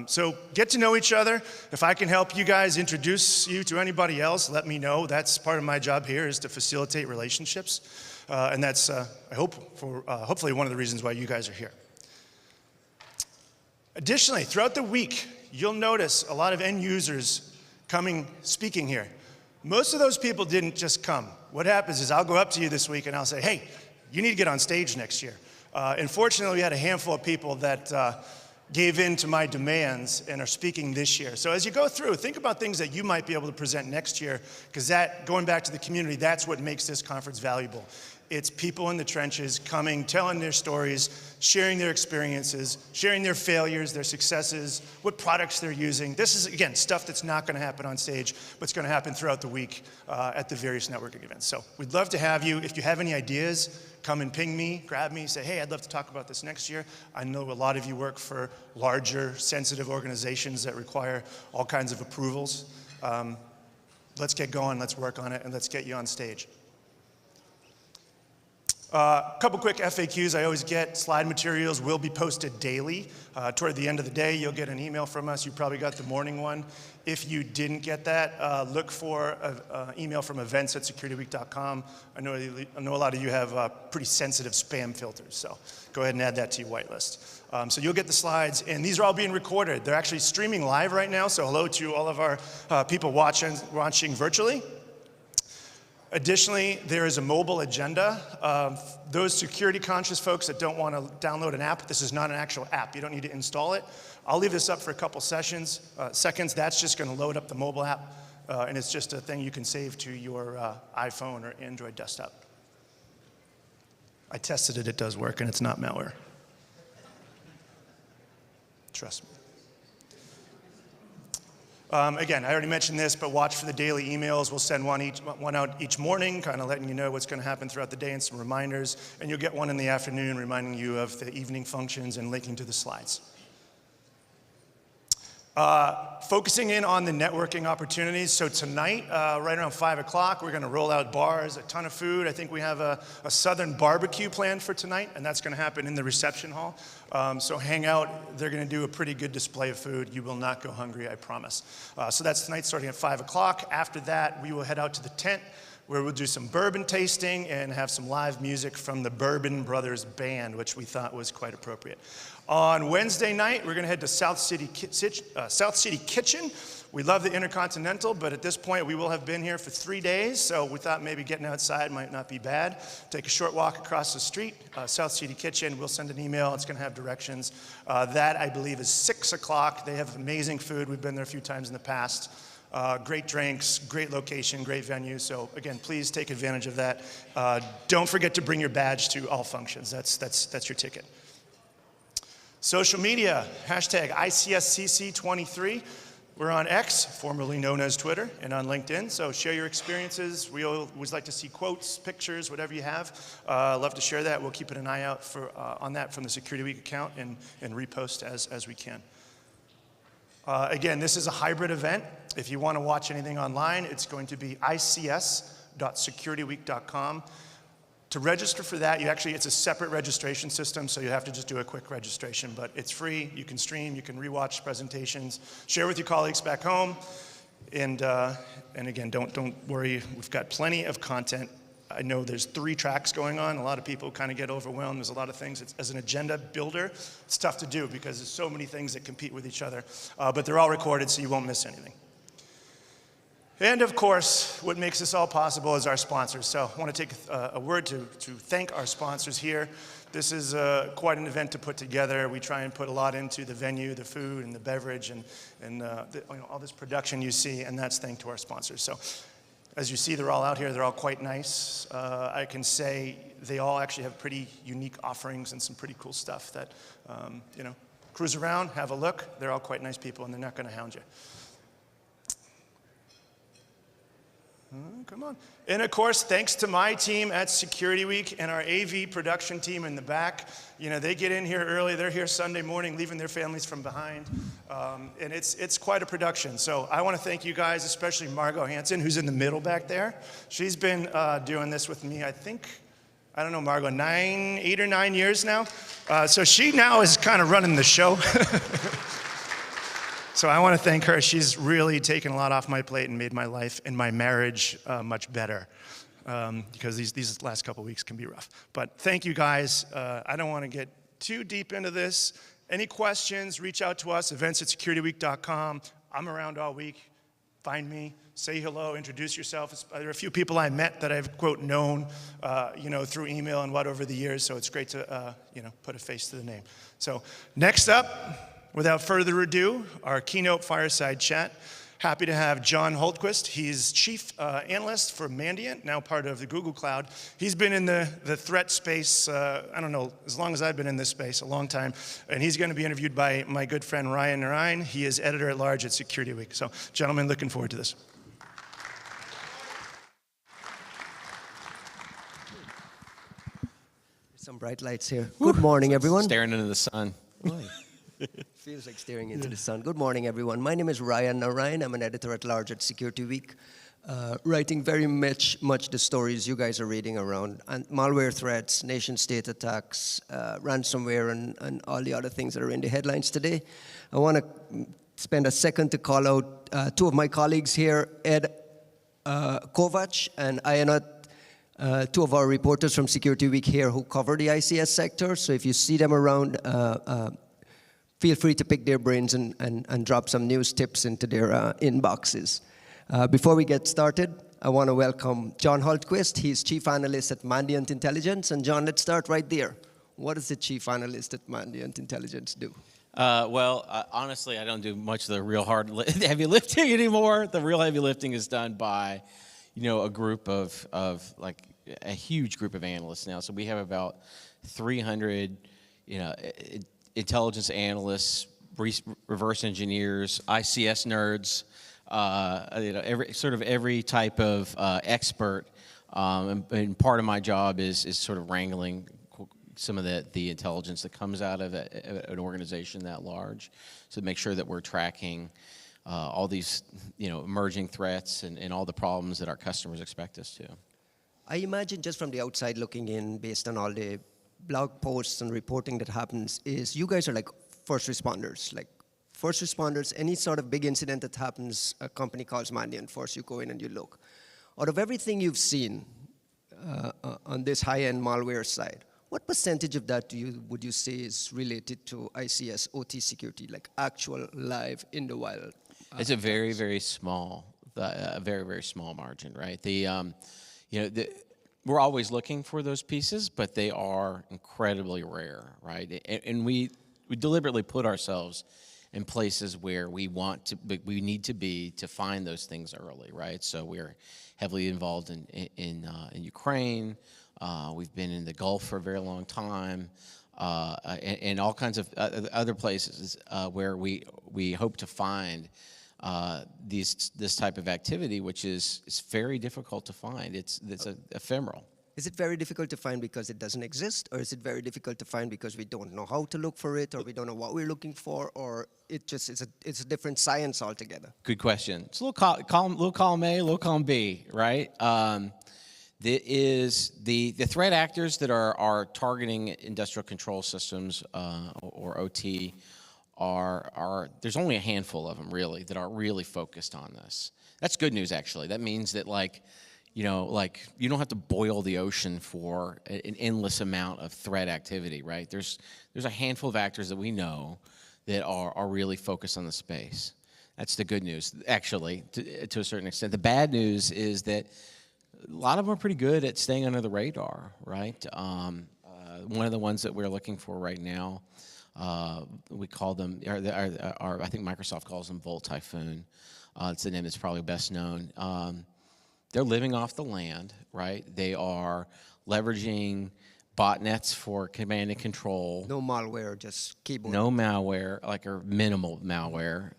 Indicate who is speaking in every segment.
Speaker 1: So get to know each other. If I can help you guys introduce you to anybody else, let me know. That's part of my job here, is to facilitate relationships. And that's, I hope, hopefully one of the reasons why you guys are here. Additionally, throughout the week, you'll notice a lot of end users speaking here. Most of those people didn't just come. What happens is I'll go up to you this week and I'll say, hey, you need to get on stage next year. Unfortunately, we had a handful of people that gave in to my demands and are speaking this year. So as you go through, think about things that you might be able to present next year, because that, going back to the community, that's what makes this conference valuable. It's people in the trenches coming, telling their stories, sharing their experiences, sharing their failures, their successes, what products they're using. This is, again, stuff that's not going to happen on stage, but it's going to happen throughout the week at the various networking events. So we'd love to have you. If you have any ideas, come and ping me, grab me, say, hey, I'd love to talk about this next year. I know a lot of you work for larger, sensitive organizations that require all kinds of approvals. Let's get going, let's work on it, and let's get you on stage. A couple quick FAQs I always get. Slide materials will be posted daily. Toward the end of the day, you'll get an email from us. You probably got the morning one. If you didn't get that, look for an email from events@securityweek.com. I know a lot of you have pretty sensitive spam filters, so go ahead and add that to your whitelist. So you'll get the slides, and these are all being recorded. They're actually streaming live right now, so hello to all of our people watching virtually. Additionally, there is a mobile agenda. Those security-conscious folks that don't want to download an app, this is not an actual app. You don't need to install it. I'll leave this up for a couple seconds. That's just going to load up the mobile app, and it's just a thing you can save to your iPhone or Android desktop. I tested it. It does work, and it's not malware. Trust me. Again, I already mentioned this, but watch for the daily emails. We'll send one out each morning, kind of letting you know what's going to happen throughout the day and some reminders. And you'll get one in the afternoon reminding you of the evening functions and linking to the slides. Focusing in on the networking opportunities. So tonight, right around 5 o'clock, we're going to roll out bars, a ton of food. I think we have a southern barbecue planned for tonight, and that's going to happen in the reception hall. So hang out. They're going to do a pretty good display of food. You will not go hungry, I promise. So that's tonight starting at 5 o'clock. After that, we will head out to the tent, where we'll do some bourbon tasting and have some live music from the Bourbon Brothers Band, which we thought was quite appropriate. On Wednesday night, we're going to head to South City Kitchen. We love the Intercontinental, but at this point, we will have been here for 3 days, so we thought maybe getting outside might not be bad. Take a short walk across the street, South City Kitchen. We'll send an email. It's going to have directions. That, I believe, is 6 o'clock. They have amazing food. We've been there a few times in the past. Great drinks, great location, great venue. So again, please take advantage of that. Don't forget to bring your badge to all functions. That's your ticket. Social media, hashtag ICSCC23. We're on X, formerly known as Twitter, and on LinkedIn. So share your experiences. We always like to see quotes, pictures, whatever you have. Love to share that. We'll keep an eye out on that from the Security Week account and repost as we can. Again, this is a hybrid event. If you want to watch anything online, it's going to be ics.securityweek.com. To register for that, it's a separate registration system, so you have to just do a quick registration, but it's free. You can stream, you can rewatch presentations, share with your colleagues back home, and again, don't worry, we've got plenty of content. I know there's 3 tracks going on. A lot of people kind of get overwhelmed. There's a lot of things. As an agenda builder, it's tough to do because there's so many things that compete with each other, but they're all recorded, so you won't miss anything. And of course, what makes this all possible is our sponsors. So I want to take a word to thank our sponsors here. This is quite an event to put together. We try and put a lot into the venue, the food, and the beverage, and all this production you see, and that's thanks to our sponsors. So as you see, they're all out here. They're all quite nice. I can say they all actually have pretty unique offerings and some pretty cool stuff that, cruise around, have a look. They're all quite nice people, and they're not going to hound you. Come on. And of course, thanks to my team at Security Week and our AV production team in the back. They get in here early. They're here Sunday morning, leaving their families from behind. And it's quite a production. So I want to thank you guys, especially Margot Hansen, who's in the middle back there. She's been doing this with me, I don't know, Margot, 8 or 9 years now. So she now is kind of running the show. So I want to thank her. She's really taken a lot off my plate and made my life and my marriage much better. Because these last couple weeks can be rough. But thank you guys. I don't want to get too deep into this. Any questions, reach out to us, events@securityweek.com. I'm around all week. Find me, say hello, introduce yourself. There are a few people I met that I've, quote, known, through email and what over the years, so it's great to, put a face to the name. So next up, without further ado, our keynote fireside chat. Happy to have John Hultquist. He's chief analyst for Mandiant, now part of the Google Cloud. He's been in the threat space, I don't know, as long as I've been in this space, a long time. And he's going to be interviewed by my good friend Ryan Narayan. He is editor-at-large at Security Week. So, gentlemen, looking forward to this.
Speaker 2: Some bright lights here. Good morning, everyone.
Speaker 3: Staring into the sun.
Speaker 2: Feels like staring into the sun. Good morning, everyone. My name is Ryan Narayan. I'm an editor-at-large at Security Week, writing very much the stories you guys are reading around, and malware threats, nation-state attacks, ransomware, and all the other things that are in the headlines today. I want to spend a second to call out two of my colleagues here, Ed Kovac and Ayanat, two of our reporters from Security Week here who cover the ICS sector. So if you see them around, feel free to pick their brains and drop some news tips into their inboxes. Before we get started, I want to welcome John Hultquist. He's Chief Analyst at Mandiant Intelligence. And John, let's start right there. What does the Chief Analyst at Mandiant Intelligence do?
Speaker 3: Honestly, I don't do much of the real heavy lifting anymore. The real heavy lifting is done by, a group of a huge group of analysts now. So we have about 300, intelligence analysts, reverse engineers, ICS nerds, every type of expert. And part of my job is sort of wrangling some of the intelligence that comes out of an organization that large, so to make sure that we're tracking all these emerging threats and all the problems that our customers expect us to.
Speaker 2: I imagine just from the outside looking in, based on all the blog posts and reporting that happens, is you guys are like first responders. Like first responders, any sort of big incident that happens, a company calls Mandiant first, you go in and you look. Out of everything you've seen on this high-end malware side, what percentage of that would you say is related to ICS OT security, like actual live in the wild?
Speaker 3: It's a very, very small, very small margin, right? We're always looking for those pieces, but they are incredibly rare, right? And we deliberately put ourselves in places where we need to be to find those things early, right? So we're heavily involved in Ukraine. We've been in the Gulf for a very long time, and all kinds of other places where we hope to find this type of activity, which is very difficult to find. It's ephemeral.
Speaker 2: Is it very difficult to find because it doesn't exist, or is it very difficult to find because we don't know how to look for it, or we don't know what we're looking for, or it's a different science altogether?
Speaker 3: Good question. It's a little column A, little column B, right? The threat actors that are targeting industrial control systems or OT. There's only a handful of them really that are really focused on this. That's good news, actually. That means that you don't have to boil the ocean for an endless amount of threat activity, right? There's a handful of actors that we know that are really focused on the space. That's the good news, actually, to a certain extent. The bad news is that a lot of them are pretty good at staying under the radar, right? One of the ones that we're looking for right now, we call them, I think Microsoft calls them Volt Typhoon. It's the name that's probably best known. They're living off the land, right? They are leveraging botnets for command and control.
Speaker 2: No malware, just keyboard.
Speaker 3: No malware, or minimal malware.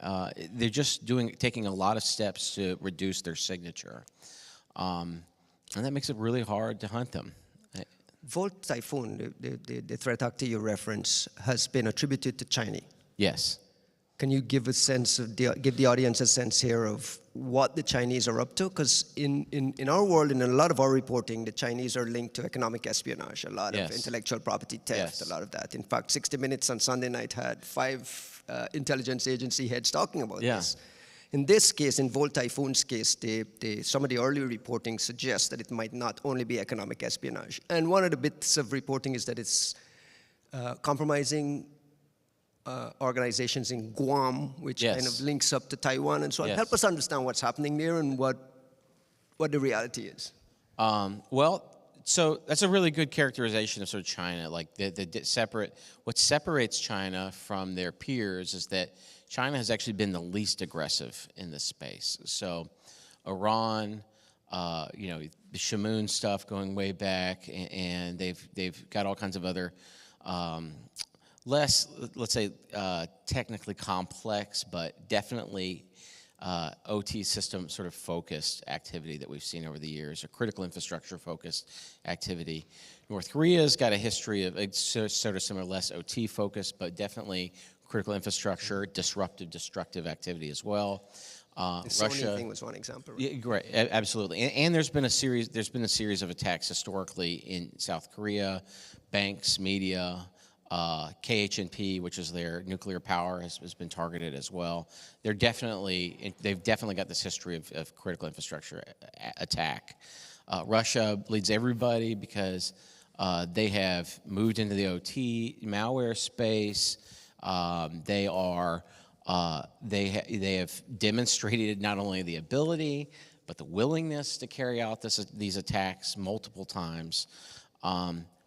Speaker 3: They're just taking a lot of steps to reduce their signature. And that makes it really hard to hunt them.
Speaker 2: Volt Typhoon, the threat actor you reference, has been attributed to China.
Speaker 3: Yes.
Speaker 2: Can you give give the audience a sense here of what the Chinese are up to? Because in our world, in a lot of our reporting, the Chinese are linked to economic espionage, a lot of intellectual property theft, a lot of that. In fact, 60 Minutes on Sunday night had 5 intelligence agency heads talking about
Speaker 3: Yeah.
Speaker 2: this. In this case, in Volt Typhoon's case, some of the early reporting suggests that it might not only be economic espionage. And one of the bits of reporting is that it's compromising organizations in Guam, which
Speaker 3: Yes.
Speaker 2: kind of links up to Taiwan and so on.
Speaker 3: Yes.
Speaker 2: Help us understand what's happening there and what the reality is.
Speaker 3: So that's a really good characterization of sort of China. Like what separates China from their peers is that China has actually been the least aggressive in this space. So Iran, the Shamoon stuff going way back, and they've got all kinds of other less, let's say, technically complex, but definitely OT system sort of focused activity that we've seen over the years, or critical infrastructure focused activity. North Korea's got a history of sort of similar, less OT focused, but definitely critical infrastructure, disruptive, destructive activity as well.
Speaker 2: The Sony
Speaker 3: Russia
Speaker 2: thing was one example. Right?
Speaker 3: Yeah, great, absolutely, and there's been a series of attacks historically in South Korea, banks, media. KHNP, which is their nuclear power, has been targeted as well. They've definitely got this history of critical infrastructure attack. Russia leads everybody because they have moved into the OT malware space. They have demonstrated not only the ability but the willingness to carry out these attacks multiple times.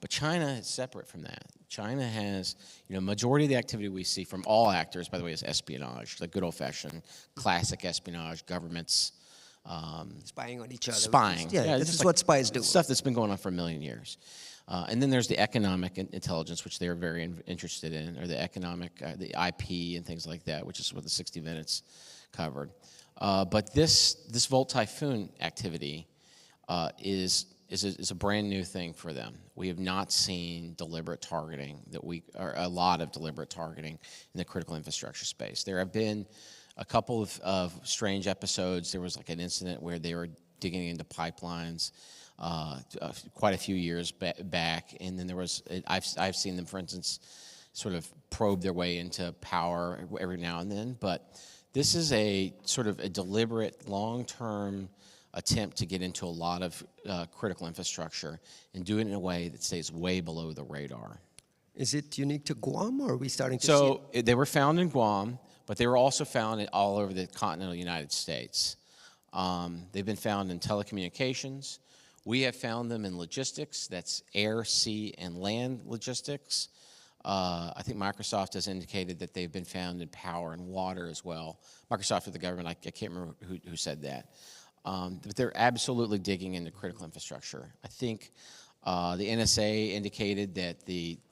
Speaker 3: But China is separate from that. China has, majority of the activity we see from all actors, by the way, is espionage, the good old-fashioned classic espionage, governments
Speaker 2: Spying on each other.
Speaker 3: spying.
Speaker 2: This is what spies do.
Speaker 3: Stuff that's been going on for a million years. And then there's the economic intelligence, which they're very interested in, or the economic, the IP and things like that, which is what the 60 Minutes covered. But this Volt Typhoon activity is a brand new thing for them. We have not seen deliberate targeting or a lot of deliberate targeting in the critical infrastructure space. There have been a couple of strange episodes. There was like an incident where they were digging into pipelines quite a few years back, and then there was I've seen them, for instance, sort of probe their way into power every now and then. But this is a sort of a deliberate, long-term attempt to get into a lot of critical infrastructure and do it in a way that stays way below the radar.
Speaker 2: Is it unique to Guam, or are we starting to see
Speaker 3: So they were found in Guam, but they were also found all over the continental United States. They've been found in telecommunications. We have found them in logistics. That's air, sea, and land logistics. I think Microsoft has indicated that they've been found in power and water as well. Microsoft or the government, I can't remember who said that. But they're absolutely digging into critical infrastructure. I think the NSA indicated that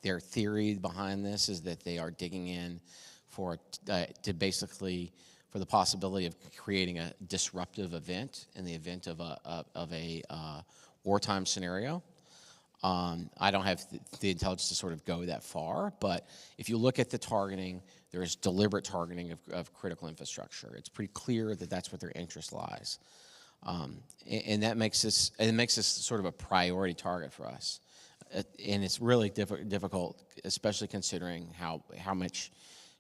Speaker 3: their theory behind this is that they are digging in for the possibility of creating a disruptive event in the event of a wartime scenario. I don't have the intelligence to sort of go that far, but if you look at the targeting, there is deliberate targeting of critical infrastructure. It's pretty clear that that's what their interest lies. And that makes this sort of a priority target for us, and it's really difficult, especially considering how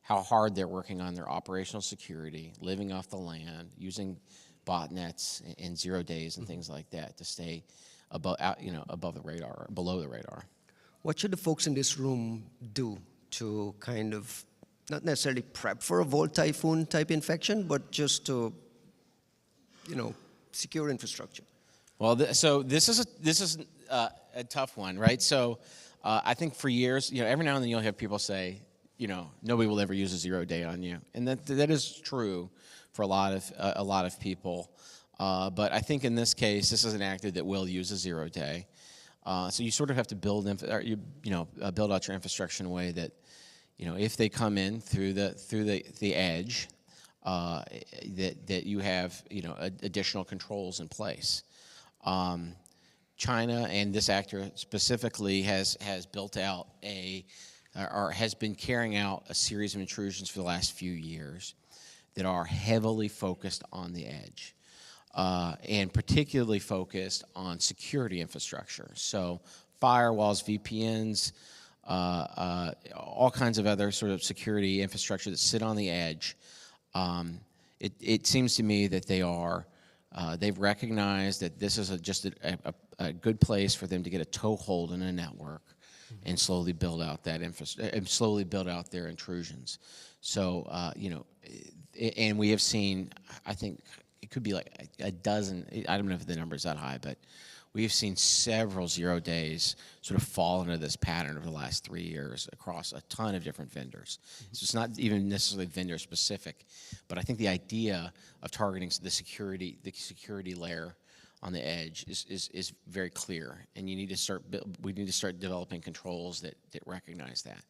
Speaker 3: hard they're working on their operational security, living off the land, using botnets and 0 days and things like that to stay above the radar, below the radar.
Speaker 2: What should the folks in this room do to kind of not necessarily prep for a Volt Typhoon type infection, but just to, secure infrastructure?
Speaker 3: Well, so this is a tough one, right? So I think for years, every now and then you'll have people say, nobody will ever use a 0 day on you, and that is true for a lot of people. But I think in this case, this is an actor that will use a 0 day. So you sort of have to build out your infrastructure in a way that, if they come in through the edge, that you have additional controls in place. China, and this actor specifically, has built out or has been carrying out a series of intrusions for the last few years that are heavily focused on the edge. And particularly focused on security infrastructure. So firewalls, VPNs, all kinds of other sort of security infrastructure that sit on the edge. It seems to me that they've recognized that this is just a good place for them to get a toehold in a network and slowly build out that and slowly build out their intrusions. So, and we have seen, I think it could be like a dozen, I don't know if the number is that high, but we have seen several 0 days sort of fall into this pattern over the last 3 years across a ton of different vendors. So it's not even necessarily vendor specific, but I think the idea of targeting the security layer on the edge is very clear, and we need to start developing controls that recognize that.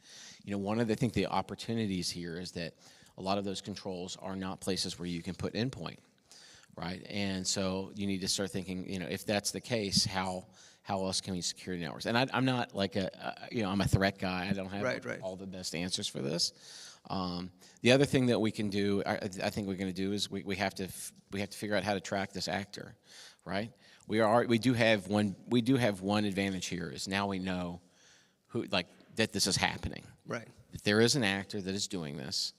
Speaker 3: One of the opportunities here is that a lot of those controls are not places where you can put endpoint. Right, and so you need to start thinking, if that's the case, how else can we secure the networks? And I'm not like I'm a threat guy. I don't have all the best answers for this. The other thing that we can do, I think we're going to do, is we have to figure out how to track this actor, right? We do have one advantage here, is now we know that this is happening.
Speaker 2: Right.
Speaker 3: That there is an actor that is doing this,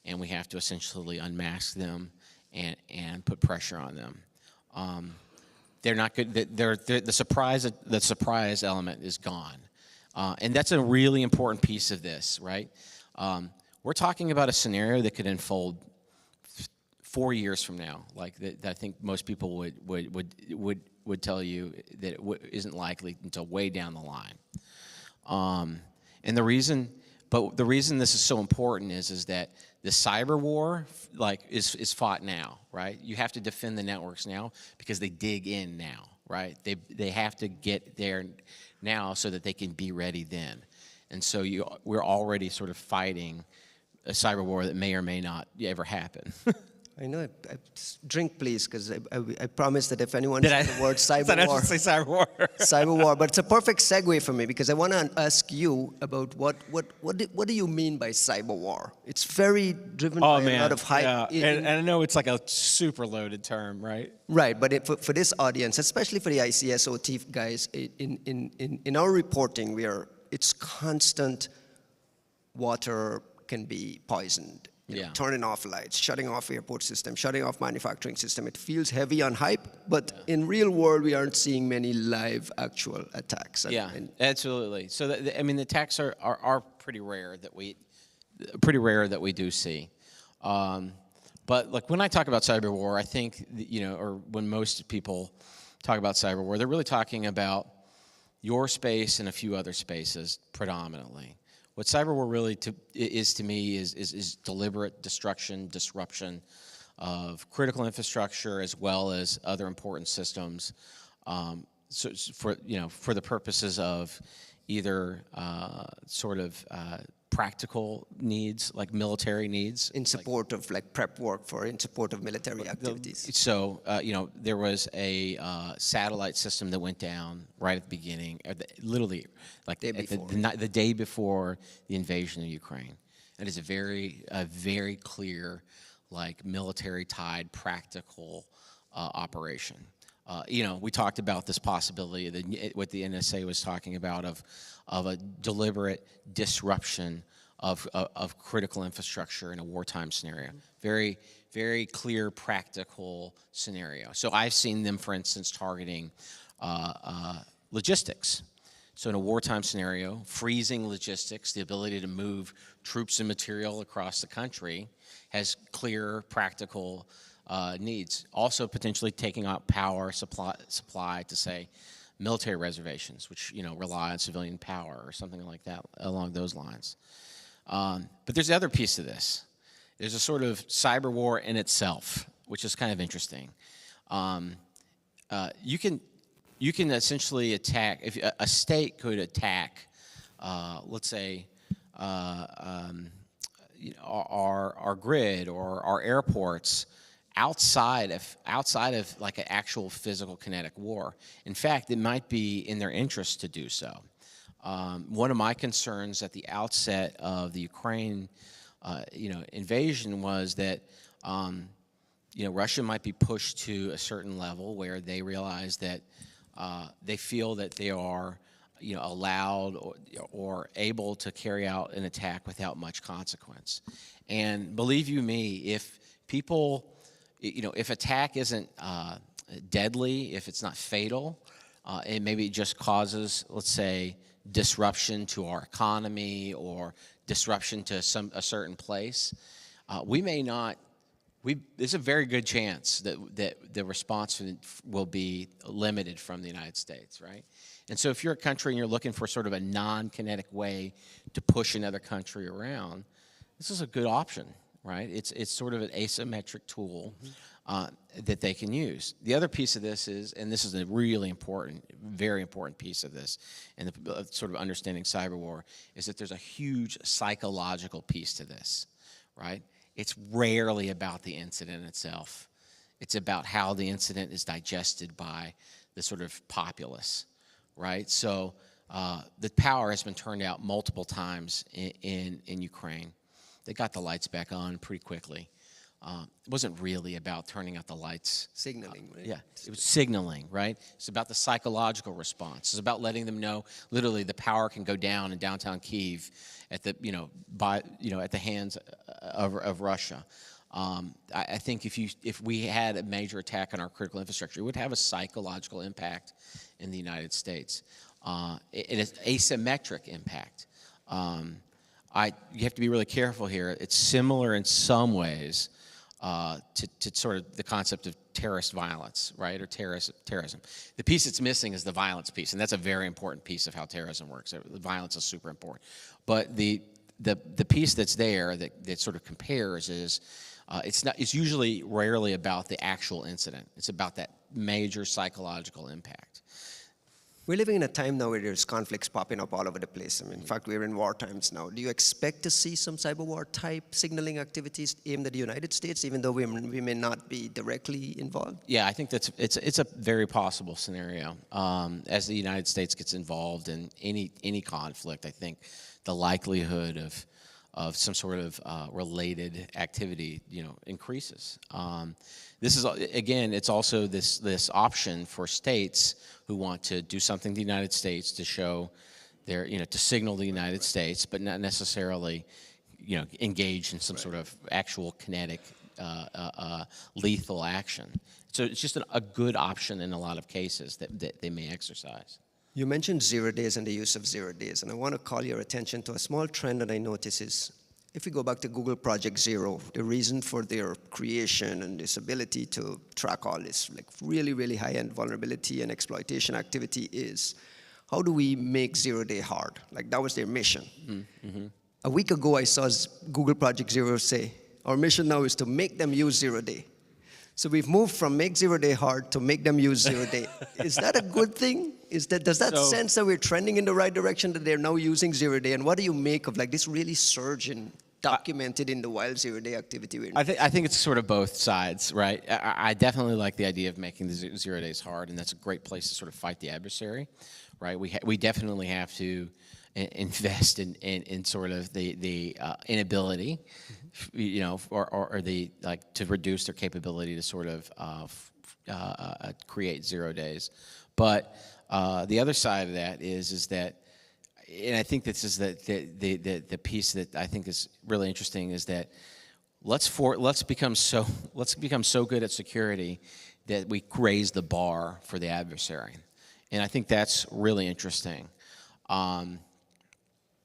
Speaker 3: and we have to essentially unmask them and put pressure on them. They're not good. The surprise element is gone, and that's a really important piece of this, right? We're talking about a scenario that could unfold 4 years from now, that I think most people would tell you that it isn't likely until way down the line. And the reason this is so important is that the cyber war is fought now, right? You have to defend the networks now because they dig in now, right? They have to get there now so that they can be ready then. And so we're already sort of fighting a cyber war that may or may not ever happen.
Speaker 2: I know. Drink, please, because I promise that if anyone says the word cyber war,
Speaker 3: say cyber war.
Speaker 2: cyber war. But it's a perfect segue for me because I want to ask you about what do you mean by cyber war? It's very driven by a lot of hype.
Speaker 3: Yeah. And I know it's like a super loaded term, right?
Speaker 2: Right, but for this audience, especially for the ICSOT guys, in our reporting, it's constant. Water can be poisoned. Turning off lights, shutting off airport system, shutting off manufacturing system. It feels heavy on hype, but in real world, we aren't seeing many live actual attacks.
Speaker 3: Absolutely. So the attacks are pretty rare that we do see. But when I talk about cyber war, I think or when most people talk about cyber war, they're really talking about your space and a few other spaces predominantly. What cyber war really is to me is deliberate disruption of critical infrastructure as well as other important systems, for the purposes of either practical needs, like military needs.
Speaker 2: In support of prep work in support of military activities.
Speaker 3: So, there was a satellite system that went down right at the beginning, literally the day before the invasion of Ukraine. It is a very clear, military-tied, practical operation. We talked about this possibility, what the NSA was talking about, of a deliberate disruption of critical infrastructure in a wartime scenario. Very, very clear, practical scenario. So I've seen them, for instance, targeting logistics. So in a wartime scenario, freezing logistics, the ability to move troops and material across the country, has clear, practical needs. Also potentially taking out power supply to, say, military reservations, which rely on civilian power or something like that along those lines. But there's the other piece to this. There's a sort of cyber war in itself, which is kind of interesting. You can essentially attack, if a state could attack, let's say, our grid or our airports outside of like an actual physical kinetic war. In fact, it might be in their interest to do so. One of my concerns at the outset of the Ukraine, invasion was that, Russia might be pushed to a certain level where they realize that they feel that they are allowed or able to carry out an attack without much consequence. And believe you me, if people, if attack isn't deadly, if it's not fatal, and maybe it just causes, let's say, disruption to our economy or disruption to a certain place, there's a very good chance that the response will be limited from the United States, right? And so if you're a country and you're looking for sort of a non-kinetic way to push another country around, this is a good option, right? It's sort of an asymmetric tool that they can use. The other piece of this is, and this is a really important, very important piece of this, and the sort of understanding cyber war, is that there's a huge psychological piece to this, right? It's rarely about the incident itself. It's about how the incident is digested by the sort of populace, right? So the power has been turned out multiple times in Ukraine. They got the lights back on pretty quickly. It wasn't really about turning out the lights.
Speaker 2: Signaling, right?
Speaker 3: Yeah, it was signaling, right? It's about the psychological response. It's about letting them know, literally, the power can go down in downtown Kyiv at the, at the hands of Russia. I think if we had a major attack on our critical infrastructure, it would have a psychological impact in the United States. It is asymmetric impact. You have to be really careful here. It's similar in some ways to sort of the concept of terrorist violence, right, or terrorism. The piece that's missing is the violence piece, and that's a very important piece of how terrorism works. The violence is super important. But the piece that's there that sort of compares is it's usually rarely about the actual incident. It's about that major psychological impact.
Speaker 2: We're living in a time now where there's conflicts popping up all over the place. In fact, we're in war times now. Do you expect to see some cyber war type signaling activities aimed at the United States, even though we may not be directly involved?
Speaker 3: Yeah, I think it's a very possible scenario. As the United States gets involved in any conflict, I think the likelihood of some sort of related activity, increases. This is, again, it's also this option for states who want to do something to the United States to show to signal the United States, but not necessarily, engage in some sort of actual kinetic, lethal action. So it's just a good option in a lot of cases that they may exercise.
Speaker 2: You mentioned 0 days and the use of 0 days, and I want to call your attention to a small trend that I notice is, if we go back to Google Project Zero, the reason for their creation and this ability to track all this like really, really high-end vulnerability and exploitation activity is, how do we make 0 day hard? Like that was their mission. Mm-hmm. A week ago, I saw Google Project Zero say, our mission now is to make them use 0 day. So we've moved from make 0 day hard to make them use 0 day. Is that a good thing? Does that sense that we're trending in the right direction, that they're now using 0 day? And what do you make of like this really surge in documented in the wild 0 day activity?
Speaker 3: I think it's sort of both sides, right? I definitely like the idea of making the 0 days hard, and that's a great place to sort of fight the adversary, right? We definitely have to invest in sort of the inability, or the to reduce their capability to sort of create 0 days. But the other side of that is that, and I think this is the piece that I think is really interesting, is that let's become so good at security that we raise the bar for the adversary, and I think that's really interesting.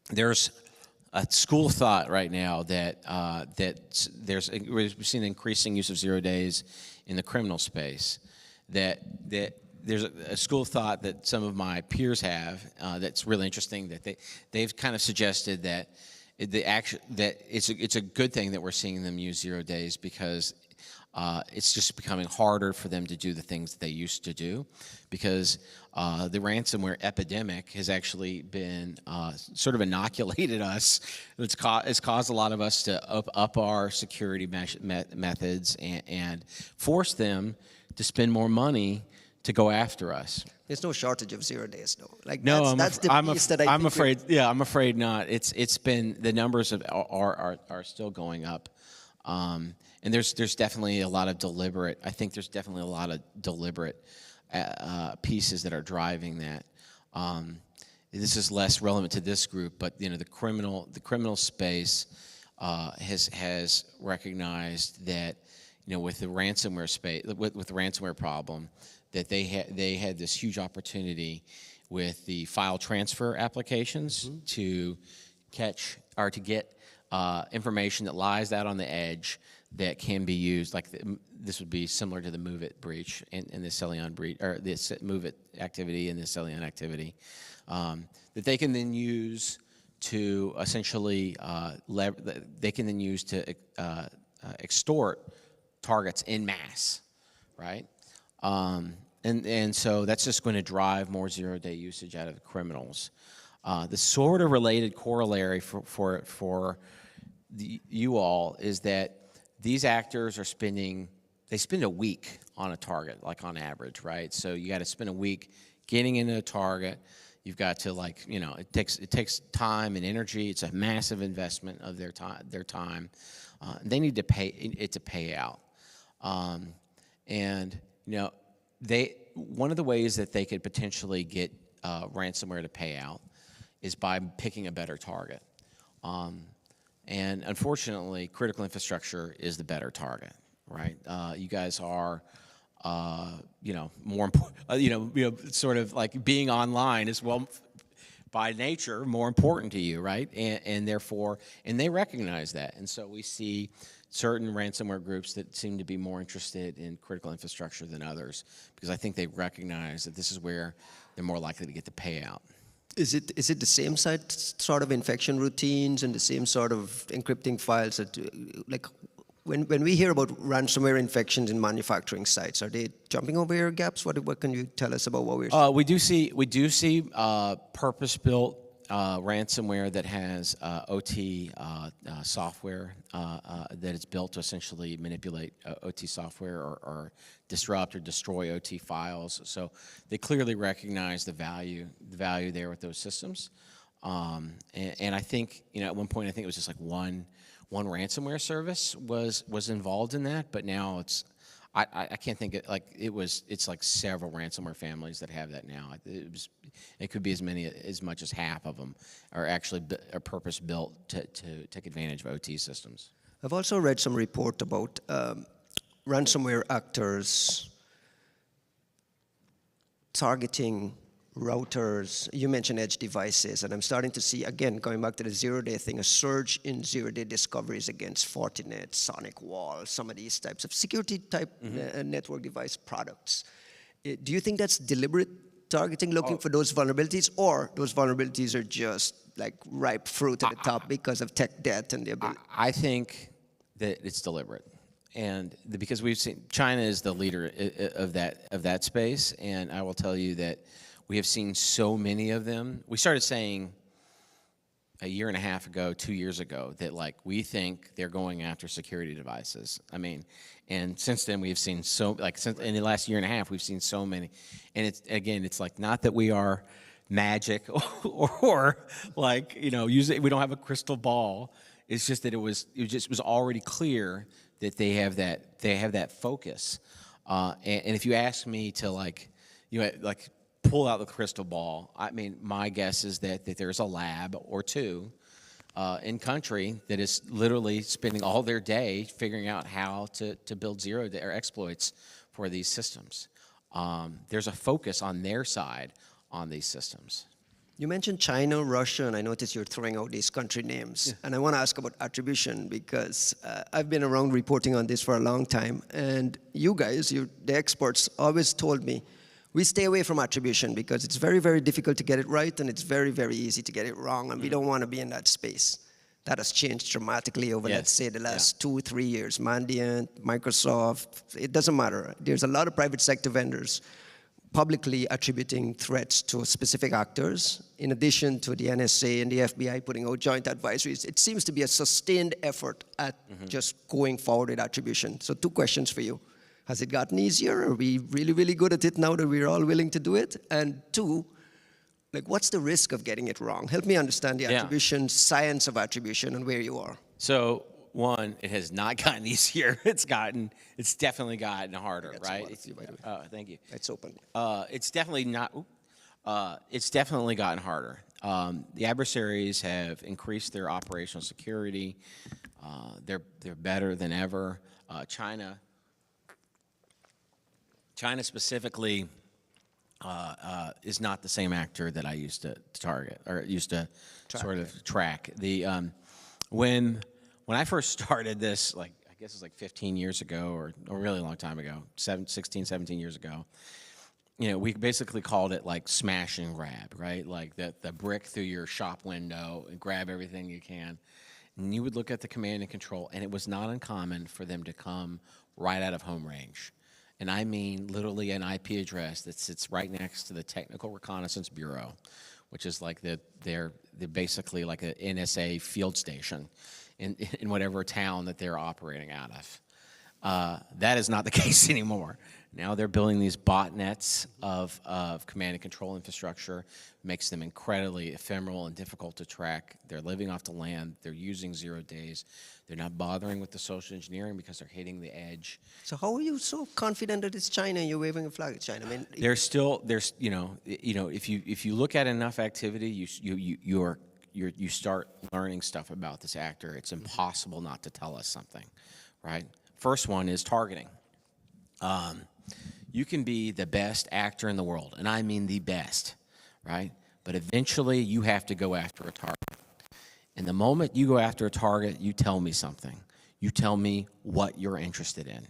Speaker 3: There's a school of thought right now that we've seen increasing use of 0 days in the criminal space. That there's a school of thought that some of my peers have that's really interesting. That they've kind of suggested that it's a good thing that we're seeing them use 0 days, because it's just becoming harder for them to do the things that they used to do, because the ransomware epidemic has actually been sort of inoculated us. It's caused a lot of us to up our security methods and force them to spend more money to go after us.
Speaker 2: There's no shortage of 0 days, though. Like
Speaker 3: no,
Speaker 2: that's the piece that
Speaker 3: I'm afraid. Yeah, I'm afraid not. It's been, the numbers are still going up. And there's definitely a lot of deliberate, I think there's definitely a lot of deliberate pieces that are driving that. this is less relevant to this group, but the criminal space has recognized that with the ransomware space, with the ransomware problem, that they had this huge opportunity with the file transfer applications to catch or to get information that lies out on the edge that can be used. Like this would be similar to the MOVEit breach and the Celion breach, or the MOVEit activity and the Celion activity, that they can then use to essentially extort targets en masse, right? And so that's just going to drive more zero-day usage out of criminals. The sort of related corollary for you all is that these actors are spend a week on a target, like on average, right? So you got to spend a week getting into a target. You've got to it takes time and energy. It's a massive investment of their time. They need to pay out. One of the ways that they could potentially get ransomware to pay out is by picking a better target. And unfortunately, critical infrastructure is the better target, right? You guys are, more important. Sort of like being online is by nature more important to you, right? And therefore, they recognize that, and so we see certain ransomware groups that seem to be more interested in critical infrastructure than others, because I think they recognize that this is where they're more likely to get the payout.
Speaker 2: Is it the same sort of infection routines and the same sort of encrypting files that, like, when we hear about ransomware infections in manufacturing sites, are they jumping over air gaps? What can you tell us about what we're seeing?
Speaker 3: We do see purpose-built ransomware that has OT software that is built to essentially manipulate OT software or disrupt or destroy OT files. So they clearly recognize the value there with those systems. And I think at one point I think it was just like one ransomware service was involved in that, but now I can't think it like it's like several ransomware families that have that now. It could be as much as half of them are actually purpose built to take advantage of OT systems.
Speaker 2: I've also read some report about ransomware actors targeting routers. You mentioned edge devices, and I'm starting to see, again, going back to the zero-day thing, a surge in zero-day discoveries against Fortinet, Sonic Wall, some of these types of security-type network device products. Do you think that's deliberate targeting, looking for those vulnerabilities, or those vulnerabilities are just like ripe fruit at the top because of tech debt and the ability?
Speaker 3: I think that it's deliberate. And because we've seen China is the leader of that space, and I will tell you that we have seen so many of them. We started saying a year and a half ago, 2 years ago, that like we think they're going after security devices. I mean, and since then we've seen since in the last year and a half we've seen so many. And it's like not that we are magic or like we don't have a crystal ball. It's just that it was already clear that they have that focus. And if you ask me to pull out the crystal ball, I mean, my guess is that there's a lab or two in country that is literally spending all their day figuring out how to build zero-day or exploits for these systems. There's a focus on their side on these systems.
Speaker 2: You mentioned China, Russia, and I noticed you're throwing out these country names. Yeah. And I want to ask about attribution because I've been around reporting on this for a long time. And you guys, the experts, always told me, we stay away from attribution because it's very, very difficult to get it right, and it's very, very easy to get it wrong, and we don't want to be in that space. That has changed dramatically over, let's say, the last 2-3 years. Mandiant, Microsoft, it doesn't matter. There's a lot of private sector vendors publicly attributing threats to specific actors, in addition to the NSA and the FBI putting out joint advisories. It seems to be a sustained effort at just going forward with attribution. So 2 questions for you. Has it gotten easier? Are we really, really good at it now that we're all willing to do it? And 2, what's the risk of getting it wrong? Help me understand the attribution, science of attribution, and where you are.
Speaker 3: So, 1, it has not gotten easier. It's definitely gotten harder, right?
Speaker 2: You, by the way.
Speaker 3: Thank you.
Speaker 2: It's open.
Speaker 3: It's definitely not. It's definitely gotten harder. The adversaries have increased their operational security. They're better than ever. China specifically is not the same actor that I used to target or used to sort of track. When I first started this, like I guess it was like 15 years ago or a really long time ago, 16, 17 years ago. We basically called it like smash and grab, right? Like the brick through your shop window and grab everything you can. And you would look at the command and control, and it was not uncommon for them to come right out of home range. And I mean literally an IP address that sits right next to the Technical Reconnaissance Bureau, which is like they're basically like an NSA field station in whatever town that they're operating out of. That is not the case anymore. Now they're building these botnets of command and control infrastructure, makes them incredibly ephemeral and difficult to track. They're living off the land. They're using 0 days. They're not bothering with the social engineering because they're hitting the edge.
Speaker 2: So how are you so confident that it's China and you're waving a flag at China? I mean,
Speaker 3: if you look at enough activity, you start learning stuff about this actor. It's impossible not to tell us something, right? First one is targeting. You can be the best actor in the world, and I mean the best, right? But eventually you have to go after a target. And the moment you go after a target, you tell me something. You tell me what you're interested in.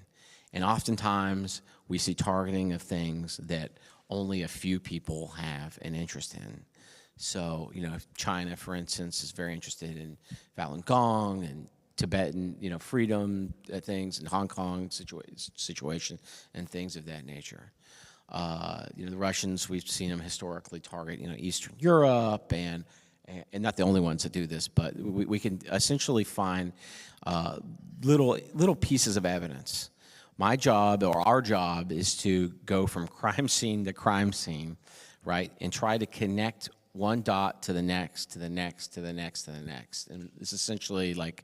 Speaker 3: And oftentimes we see targeting of things that only a few people have an interest in. So, China, for instance, is very interested in Falun Gong and Tibetan, freedom things, and Hong Kong situation and things of that nature. The Russians, we've seen them historically target, Eastern Europe, and not the only ones that do this, but we can essentially find little pieces of evidence. My job, or our job, is to go from crime scene to crime scene, right, and try to connect one dot to the next, to the next, to the next, to the next. And it's essentially like,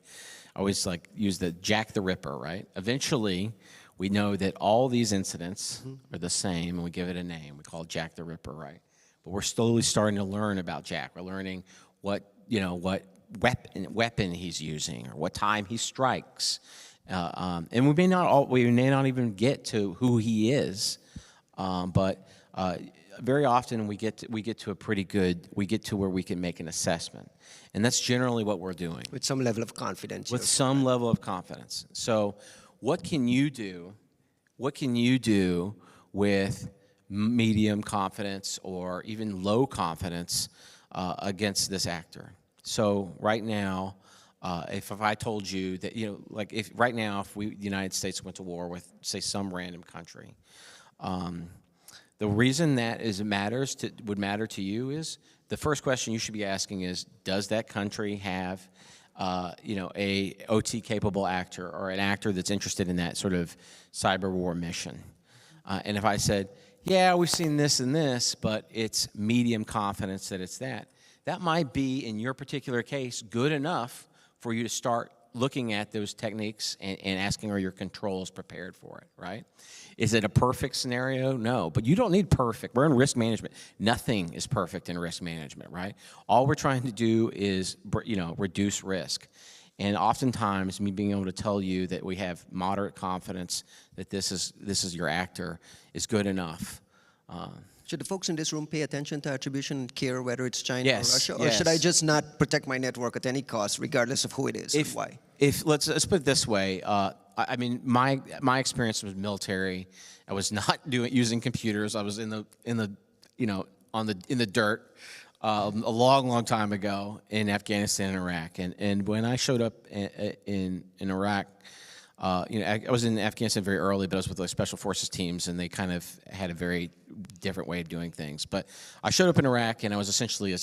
Speaker 3: I always use the Jack the Ripper, right? Eventually, we know that all these incidents are the same, and we give it a name. We call it Jack the Ripper, right? But we're slowly starting to learn about Jack. We're learning what weapon he's using, or what time he strikes. And we may not even get to who he is, but very often we get to where we can make an assessment, and that's generally what we're doing
Speaker 2: with some level of confidence.
Speaker 3: With some level of confidence. So, what can you do? What can you do with medium confidence or even low confidence against this actor? So, right now, if I told you that if the United States went to war with, say, some random country. The reason that would matter to you is the first question you should be asking is, does that country have, a OT capable actor or an actor that's interested in that sort of cyber war mission? And if I said, yeah, we've seen this and this, but it's medium confidence that it's that might be, in your particular case, good enough for you to start looking at those techniques and asking, are your controls prepared for it, right? Is it a perfect scenario? No, but you don't need perfect. We're in risk management. Nothing is perfect in risk management, right? All we're trying to do is, reduce risk. And oftentimes, me being able to tell you that we have moderate confidence that this is your actor is good enough.
Speaker 2: Should the folks in this room pay attention to attribution and care whether it's China or
Speaker 3: Yes,
Speaker 2: Russia? Or
Speaker 3: yes.
Speaker 2: should I just not protect my network at any cost, regardless of who it is and why?
Speaker 3: Let's put it this way. I mean, my experience was military. I was not using computers. I was in the dirt a long time ago in Afghanistan and Iraq. And when I showed up in Iraq, I was in Afghanistan very early, but I was with the special forces teams, and they kind of had a very different way of doing things. But I showed up in Iraq, and I was essentially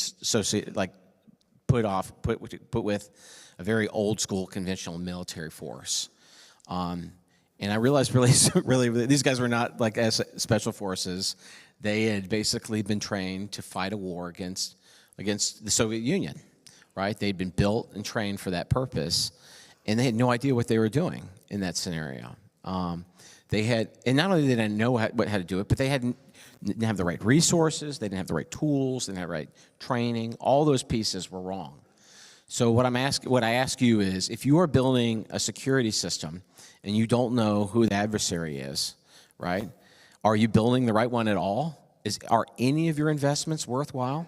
Speaker 3: put with a very old school conventional military force. And I realized really these guys were not like as special forces. They had basically been trained to fight a war against the Soviet Union, right? They'd been built and trained for that purpose, and they had no idea what they were doing in that scenario. They had, and not only did they not know how to do it, but they didn't have the right resources, they didn't have the right tools, they didn't have the right training. All those pieces were wrong. So what I ask you is, if you are building a security system and you don't know who the adversary is, right? Are you building the right one at all? Are any of your investments worthwhile?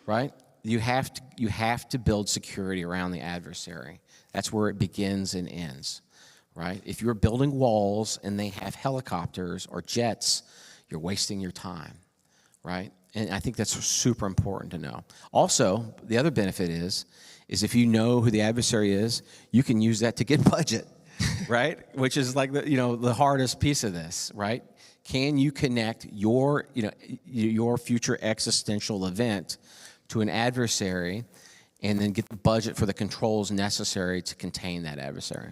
Speaker 3: Right? You have to build security around the adversary. That's where it begins and ends. Right? If you're building walls and they have helicopters or jets, you're wasting your time, right? And I think that's super important to know. Also, the other benefit is if you know who the adversary is, you can use that to get budget, right? Which is like the hardest piece of this, right? Can you connect your future existential event to an adversary and then get the budget for the controls necessary to contain that adversary?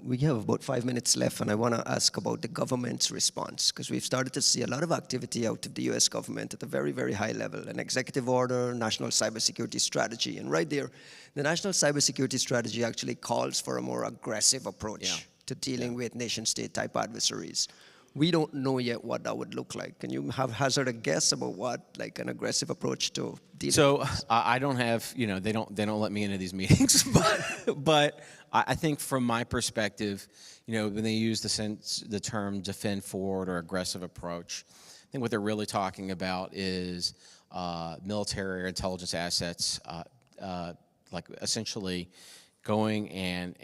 Speaker 2: We have about 5 minutes left, and I want to ask about the government's response, because we've started to see a lot of activity out of the US government at a very, very high level, an executive order, national cybersecurity strategy. And right there, the national cybersecurity strategy actually calls for a more aggressive approach to dealing with nation-state type adversaries. We don't know yet what that would look like. Can you hazard a guess about what, like, an aggressive approach to dealing with this?
Speaker 3: I don't have, they don't let me into these meetings, but I think from my perspective, when they use the term defend forward or aggressive approach, I think what they're really talking about is military or intelligence assets, like essentially going and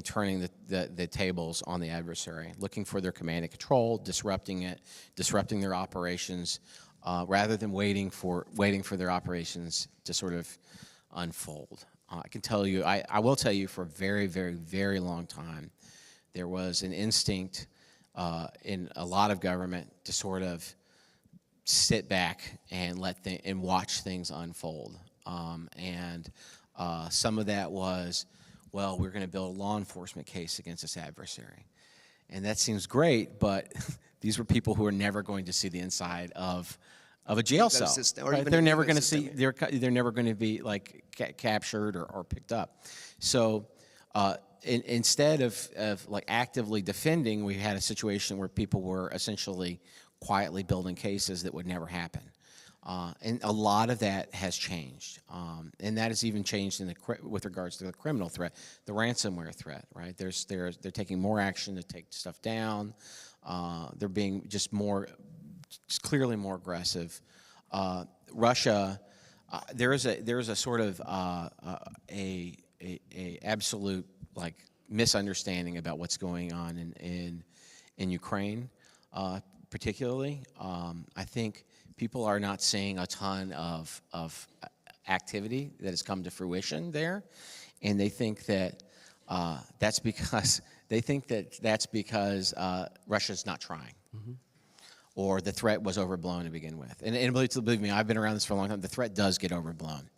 Speaker 3: turning the tables on the adversary, looking for their command and control, disrupting their operations, rather than waiting for their operations to sort of unfold. I can tell you, I will tell you, for a very, very, very long time, there was an instinct in a lot of government to sort of sit back and and watch things unfold. Some of that was, well, we're going to build a law enforcement case against this adversary. And that seems great, but these were people who are never going to see the inside of a jail cell. Right? They're never going to see. They're never going to be like captured or picked up. So instead of like actively defending, we had a situation where people were essentially quietly building cases that would never happen. And a lot of that has changed, and that has even changed with regards to the criminal threat, the ransomware threat. Right? They're taking more action to take stuff down. They're being just clearly more aggressive. Russia, there is a sort of a absolute like misunderstanding about what's going on in Ukraine, particularly. I think people are not seeing a ton of activity that has come to fruition there, and they think that that's because Russia's not trying, or the threat was overblown to begin with. And believe me, I've been around this for a long time. The threat does get overblown,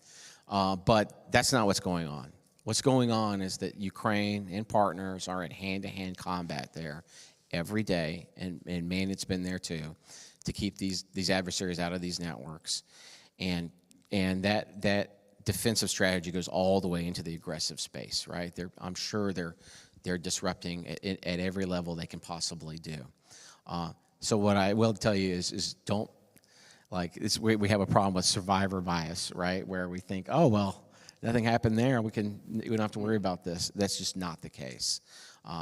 Speaker 3: but that's not what's going on. What's going on is that Ukraine and partners are in hand-to-hand combat there every day, and Mandiant's been there too, to keep these adversaries out of these networks, and that defensive strategy goes all the way into the aggressive space, right? I'm sure they're disrupting at every level they can possibly do. So what I will tell you is don't, we have a problem with survivor bias, right? Where we think, oh well, nothing happened there, we don't have to worry about this. That's just not the case.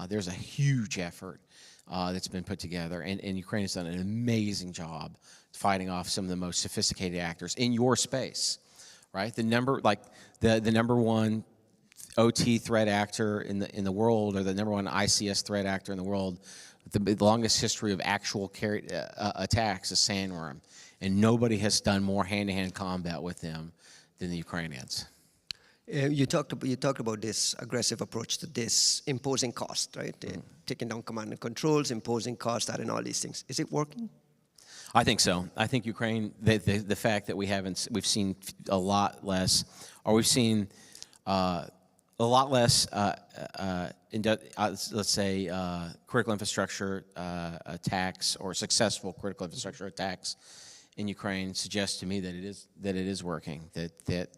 Speaker 3: There's a huge effort that's been put together, and Ukraine has done an amazing job fighting off some of the most sophisticated actors in your space, right? The number one OT threat actor in the world, or the number one ICS threat actor in the world, the longest history of actual attacks is Sandworm, and nobody has done more hand-to-hand combat with them than the Ukrainians.
Speaker 2: You talked about this aggressive approach to this, imposing cost, right? Taking down command and controls, imposing cost, adding all these things. Is it working?
Speaker 3: I think so. I think Ukraine, the fact that we've seen a lot less, or we've seen a lot less, let's say, critical infrastructure attacks or successful critical infrastructure attacks in Ukraine suggests to me that it is working. That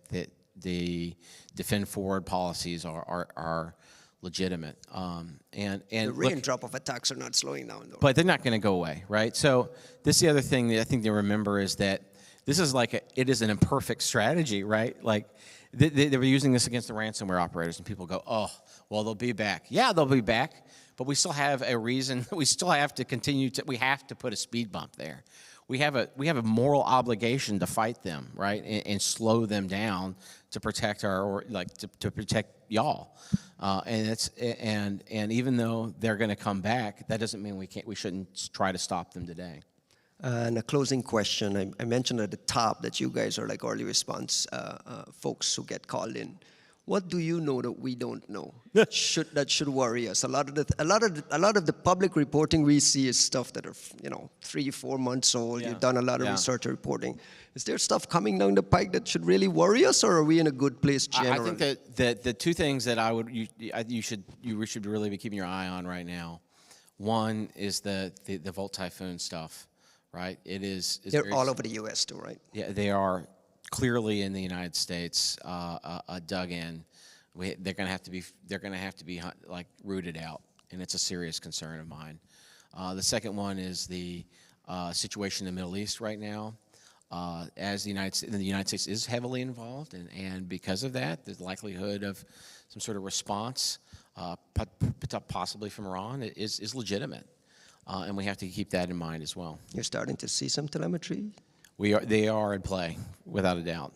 Speaker 3: the defend forward policies are legitimate. And
Speaker 2: The
Speaker 3: look,
Speaker 2: raindrop of attacks are not slowing down, though.
Speaker 3: but they're not going to go away, right? So this is the other thing that I think they remember is that this is it is an imperfect strategy, right? Like they were using this against the ransomware operators, and people go, oh, well, they'll be back. Yeah, they'll be back, but we still have a reason. We still have to continue to. We have to put a speed bump there. We have a moral obligation to fight them, right, and slow them down to protect to protect y'all. And even though they're going to come back, that doesn't mean we shouldn't try to stop them today.
Speaker 2: And a closing question. I mentioned at the top that you guys are like early response folks who get called in. What do you know that we don't know that should worry us? A lot of the public reporting we see is stuff that are 3-4 months old.
Speaker 3: Yeah.
Speaker 2: You've done a lot of research reporting. Is there stuff coming down the pike that should really worry us, or are we in a good place generally?
Speaker 3: I think that the two things that you should really be keeping your eye on right now. One is the Volt Typhoon stuff, right?
Speaker 2: They're all over the U.S. too, right?
Speaker 3: Yeah, they are clearly in the United States, dug in. They're going to have to be like rooted out, and it's a serious concern of mine. The second one is the situation in the Middle East right now. As the United States is heavily involved, and because of that, the likelihood of some sort of response, possibly from Iran, is legitimate, and we have to keep that in mind as well.
Speaker 2: You're starting to see some telemetry?
Speaker 3: They are in play, without a doubt.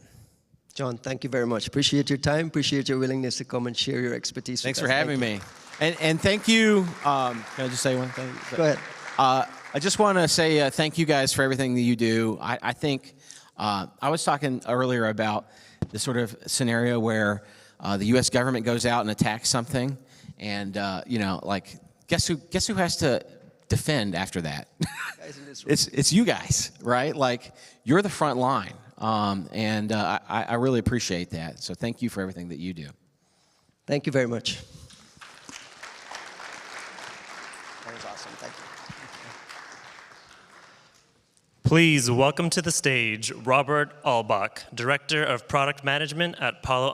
Speaker 2: John, thank you very much. Appreciate your time. Appreciate your willingness to come and share your expertise
Speaker 3: Thanks
Speaker 2: with us.
Speaker 3: for having me. And thank you. Can I just say one thing?
Speaker 2: Go ahead.
Speaker 3: I just want to say thank you guys for everything that you do. I think I was talking earlier about the sort of scenario where the U.S. government goes out and attacks something, and guess who has to defend after that? It's you guys, right? Like, you're the front line, and I really appreciate that. So thank you for everything that you do.
Speaker 2: Thank you very much. That was awesome. Thank you.
Speaker 4: Please welcome to the stage Robert Albach, Director of Product Management at Palo